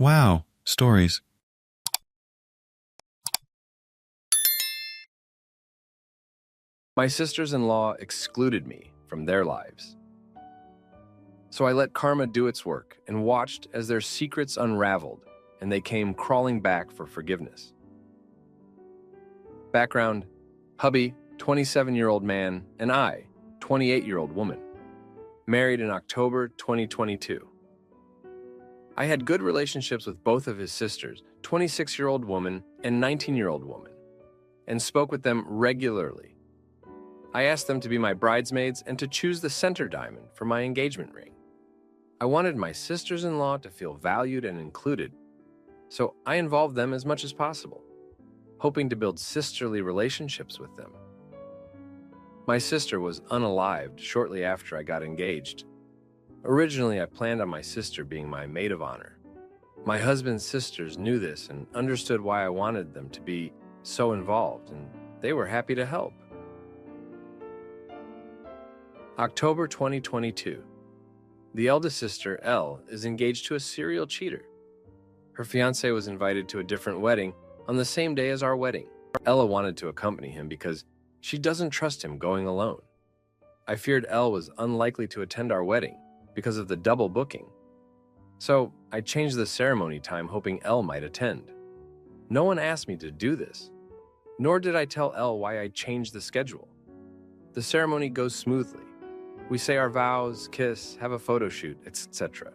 Wow, stories. My sisters-in-law excluded me from their lives. So I let karma do its work and watched as their secrets unraveled and they came crawling back for forgiveness. Background: hubby, 27-year-old man, and I, 28-year-old woman. Married in October 2022. I had good relationships with both of his sisters, 26-year-old woman and 19-year-old woman, and spoke with them regularly. I asked them to be my bridesmaids and to choose the center diamond for my engagement ring. I wanted my sisters-in-law to feel valued and included, so I involved them as much as possible, hoping to build sisterly relationships with them. My sister was unalived shortly after I got engaged. Originally, I planned on my sister being my maid of honor. My husband's sisters knew this and understood why I wanted them to be so involved, and they were happy to help. October 2022. The eldest sister, Elle, is engaged to a serial cheater. Her fiancé was invited to a different wedding on the same day as our wedding. Ella wanted to accompany him because she doesn't trust him going alone. I feared Elle was unlikely to attend our wedding because of the double booking. So I changed the ceremony time hoping Elle might attend. No one asked me to do this, nor did I tell Elle why I changed the schedule. The ceremony goes smoothly. We say our vows, kiss, have a photo shoot, etc.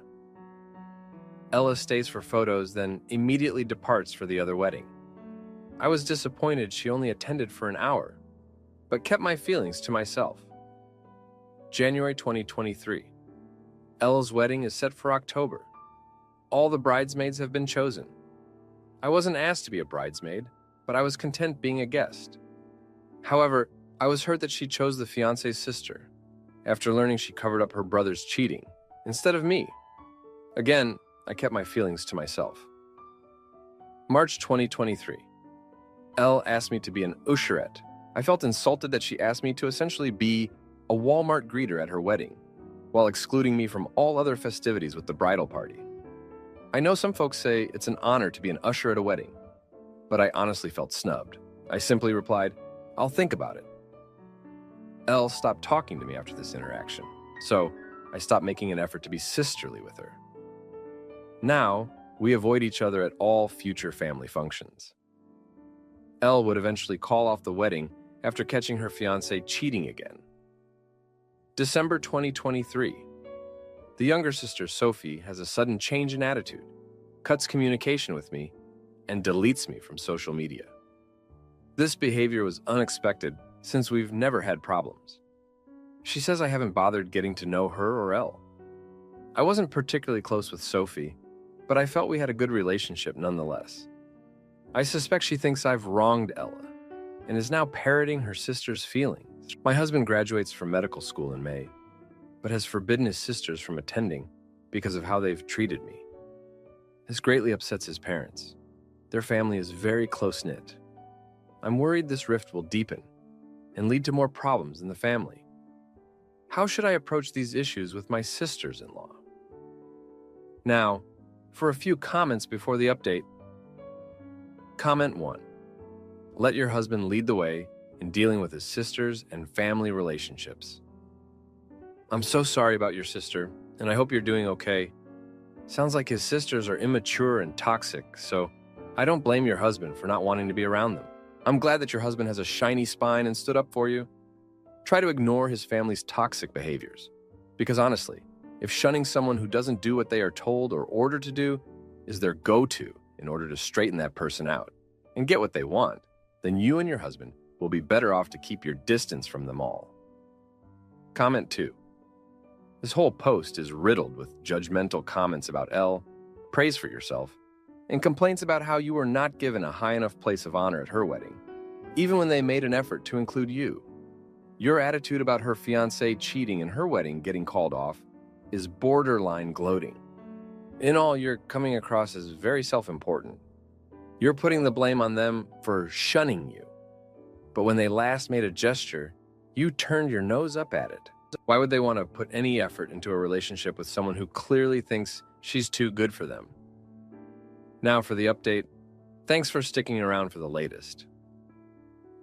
Ella stays for photos, then immediately departs for the other wedding. I was disappointed she only attended for an hour, but kept my feelings to myself. January 2023. Ella's wedding is set for October. All the bridesmaids have been chosen. I wasn't asked to be a bridesmaid, but I was content being a guest. However, I was hurt that she chose the fiancé's sister, after learning she covered up her brother's cheating, instead of me. Again, I kept my feelings to myself. March 2023. Elle asked me to be an usherette. I felt insulted that she asked me to essentially be a Walmart greeter at her wedding, while excluding me from all other festivities with the bridal party. I know some folks say it's an honor to be an usher at a wedding, but I honestly felt snubbed. I simply replied, "I'll think about it." Elle stopped talking to me after this interaction, so I stopped making an effort to be sisterly with her. Now, we avoid each other at all future family functions. Elle would eventually call off the wedding after catching her fiancé cheating again. December 2023. The younger sister, Sophie, has a sudden change in attitude, cuts communication with me, and deletes me from social media. This behavior was unexpected since we've never had problems. She says I haven't bothered getting to know her or Elle. I wasn't particularly close with Sophie, but I felt we had a good relationship nonetheless. I suspect she thinks I've wronged Ella and is now parroting her sister's feelings. My husband graduates from medical school in May, but has forbidden his sisters from attending because of how they've treated me. This greatly upsets his parents. Their family is very close-knit. I'm worried this rift will deepen and lead to more problems in the family. How should I approach these issues with my sisters-in-law? Now, for a few comments before the update. Comment 1. Let your husband lead the way in dealing with his sisters and family relationships. I'm so sorry about your sister, and I hope you're doing okay. Sounds like his sisters are immature and toxic, so I don't blame your husband for not wanting to be around them. I'm glad that your husband has a shiny spine and stood up for you. Try to ignore his family's toxic behaviors, because honestly, if shunning someone who doesn't do what they are told or ordered to do is their go-to in order to straighten that person out and get what they want, then you and your husband will be better off to keep your distance from them all. Comment 2. This whole post is riddled with judgmental comments about Elle, praise for yourself, and complaints about how you were not given a high enough place of honor at her wedding, even when they made an effort to include you. Your attitude about her fiancé cheating and her wedding getting called off is borderline gloating. In all, you're coming across as very self-important. You're putting the blame on them for shunning you. But when they last made a gesture, you turned your nose up at it. Why would they want to put any effort into a relationship with someone who clearly thinks she's too good for them? Now for the update. Thanks for sticking around for the latest.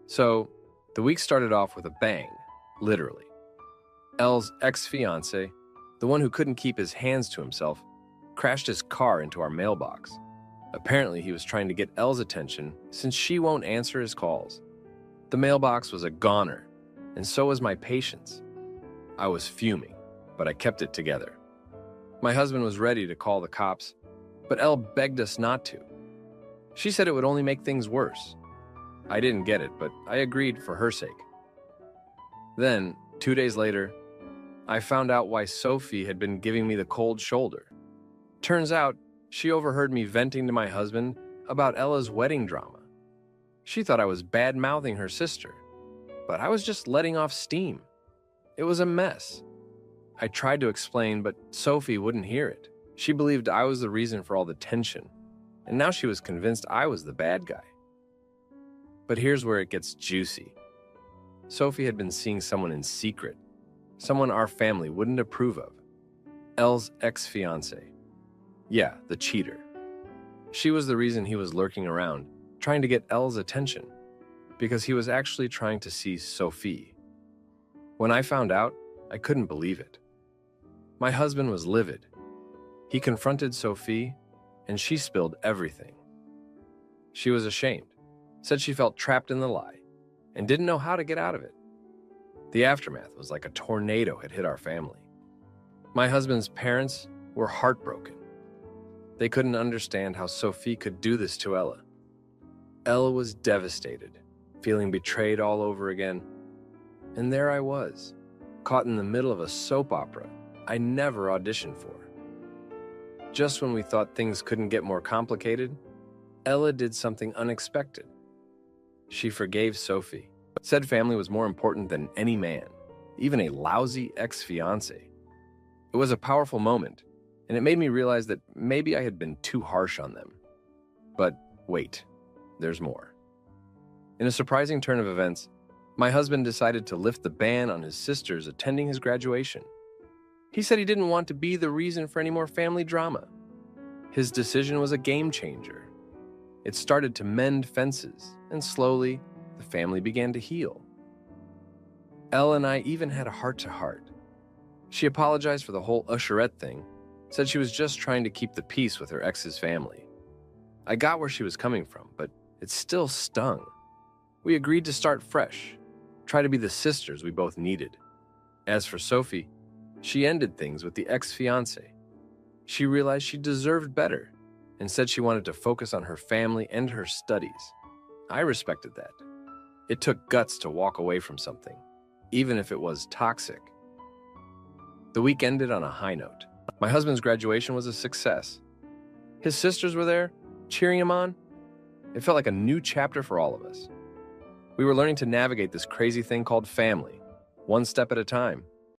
So, the week started off with a bang, literally. L's ex-fiancé, the one who couldn't keep his hands to himself, crashed his car into our mailbox. Apparently, he was trying to get L's attention since she won't answer his calls. The mailbox was a goner, and so was my patience. I was fuming, but I kept it together. My husband was ready to call the cops, but L begged us not to. She said it would only make things worse. I didn't get it, but I agreed for her sake. Then, 2 days later, I found out why Sophie had been giving me the cold shoulder. Turns out, she overheard me venting to my husband about Ella's wedding drama. She thought I was bad-mouthing her sister, but I was just letting off steam. It was a mess. I tried to explain, but Sophie wouldn't hear it. She believed I was the reason for all the tension, and now she was convinced I was the bad guy. But here's where it gets juicy. Sophie had been seeing someone in secret, someone our family wouldn't approve of. L's ex-fiancé. Yeah, the cheater. She was the reason he was lurking around, trying to get L's attention, because he was actually trying to see Sophie. When I found out, I couldn't believe it. My husband was livid. He confronted Sophie, and she spilled everything. She was ashamed, said she felt trapped in the lie, and didn't know how to get out of it. The aftermath was like a tornado had hit our family. My husband's parents were heartbroken. They couldn't understand how Sophie could do this to Ella. Ella was devastated, feeling betrayed all over again. And there I was, caught in the middle of a soap opera I never auditioned for. Just when we thought things couldn't get more complicated, Ella did something unexpected. She forgave Sophie, said family was more important than any man, even a lousy ex-fiancé. It was a powerful moment, and it made me realize that maybe I had been too harsh on them. But wait, there's more. In a surprising turn of events, my husband decided to lift the ban on his sisters attending his graduation. He said he didn't want to be the reason for any more family drama. His decision was a game changer. It started to mend fences, and slowly, the family began to heal. Elle and I even had a heart-to-heart. She apologized for the whole usherette thing, said she was just trying to keep the peace with her ex's family. I got where she was coming from, but it still stung. We agreed to start fresh, try to be the sisters we both needed. As for Sophie, she ended things with the ex-fiancé. She realized she deserved better and said she wanted to focus on her family and her studies. I respected that. It took guts to walk away from something, even if it was toxic. The week ended on a high note. My husband's graduation was a success. His sisters were there, cheering him on. It felt like a new chapter for all of us. We were learning to navigate this crazy thing called family, one step at a time.